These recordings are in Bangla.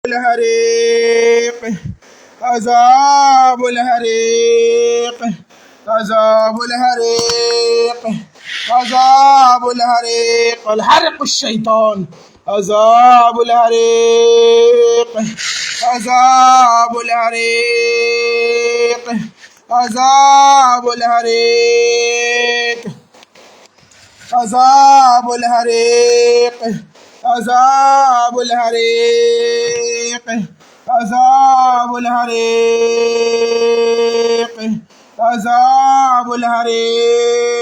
الحريق عذاب الحريق عذاب الحريق عذاب الحريق الحرق الشيطان عذاب الحريق عذاب الحريق عذاب الحريق عذاب الحريق عذاب الحريق عذاب الحريق عذاب الحريق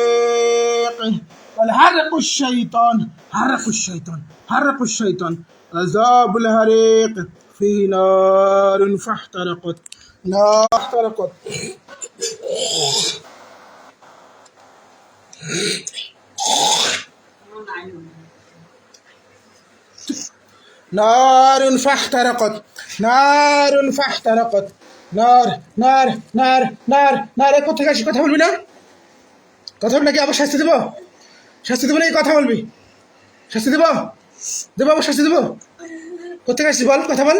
الحرق الشيطان حرق الشيطان حرق الشيطان عذاب الحريق في نار فاحترقت نار احترقت نار فاحترقت نار فاحترقت نار نار نار نار نار কোথায় আসি কথা বলবি না কথা বল নাকি আবার শাস্তি দেব নাকি কথা বলবি শাস্তি দেব আবার শাস্তি দেব কোথায় আসছিস বল কথা বল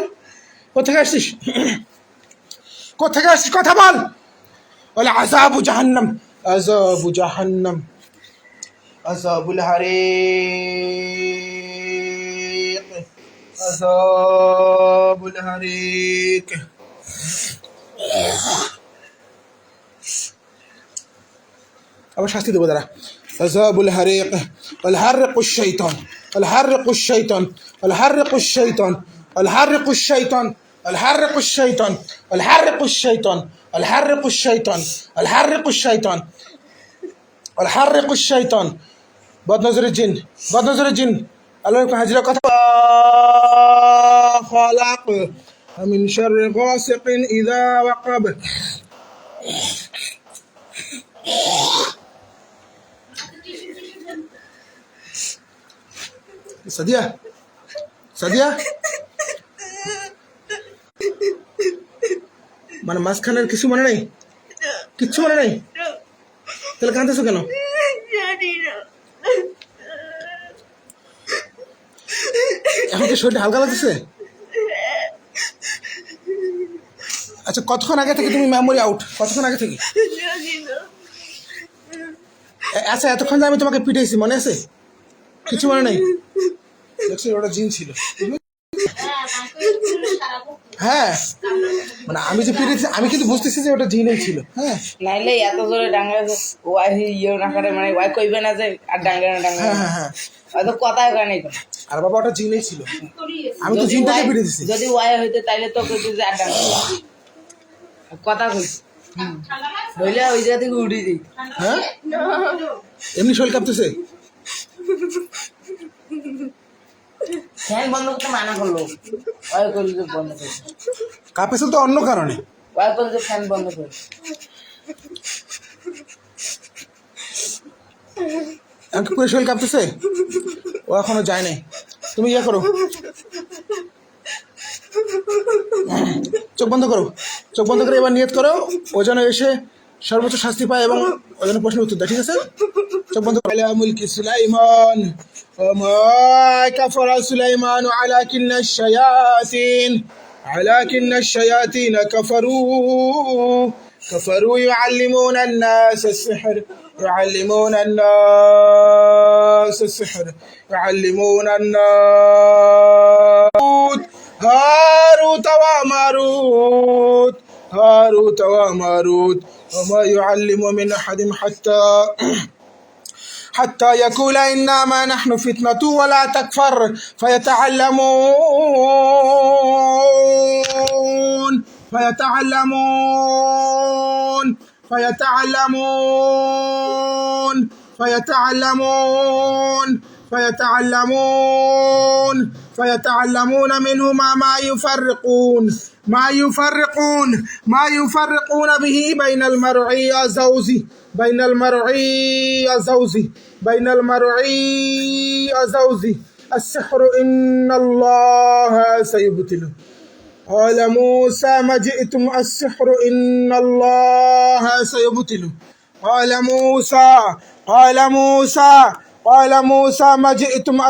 কোথায় আসছিস কথা বল বলে আযাবু জাহান্নাম আযাবু জাহান্নাম আযাবুল হারিক আযাবুল হারিক আবার শাস্তি দেবো দাঁড়া আযাবুল হারিক الحرق الشيطان الحرق الشيطان الحرق الشيطان الحرق الشيطان الحرق الشيطان الحرق الشيطان الحرق الشيطان الحرق الشيطان الحرق الشيطان بد نظر الجن الله يكون حاجة خلق من شر غاسق إذا وقب সাদিয়া মানে মাঝখানের কিছু মনে নেই কিচ্ছু মনে নেই তাহলে কাঁদতেছো কেন এখন কি শরীরটা হালকা লাগতেছে আচ্ছা কতক্ষণ আগে থেকে তুমি মেমোরি আউট কতক্ষণ আগে থেকে আচ্ছা এতক্ষণ আমি তোমাকে পিটাইছি মনে আছে কিছু মনে নেই দেখছি ওটা জিন ছিল হ্যাঁ মানে আমি যে পিটাইছি আমি কিন্তু বুঝতেছি যে ওটা জিনই ছিল হ্যাঁ নাইলে এত জোরে ডাঙ্গা ওয়াই ইয়ে না করে মানে ওয়াই কইবে না যে আর ডাঙ্গা হ্যাঁ হয়তো কথাই কয় নাই আর বাবা ওটা জিনই ছিল আমি তো জিনটাকে পিটাইছি যদি ওয়াই হইতে তাইলে তো কইতে যে আর ডাঙ্গা কথা কইছি বইলে ওই জায়গা থেকে উড়ি দিই হ্যাঁ এমনি শরীর কাঁপতেছে ফ্যান বন্ধ করতে মানা করলো ওয়াই করলে যে বন্ধ করে কাঁপেছে তো অন্য কারণে ওয়াই করলে যে ফ্যান বন্ধ করে আমাকে পুরো শরীর কাঁপতেছে ও এখনো যায় নাই তুমি ইয়ে করো চোখ বন্ধ করে এবার নিয়ত করো ও যেন এসে সর্বোচ্চ শাস্তি পায় এবং ও যেন প্রশ্নের উত্তর দেয় ঠিক আছে চোখ বন্ধ করে মুলকি সুলাইমান وما كفر سليمان ولكن الشياطين كفروا يعلمون الناس السحر يعلمون الناس هاروت وماروت وما يعلم من أحد حتى يقول إنما نحن فتنة ولا تكفر فيتعلمون منهما ما يفرقون به بين المرء وزوجه السحر إن الله سيبطله قال موسى ما جئتم السحر إن الله سيبطله قال موسى ما جئتم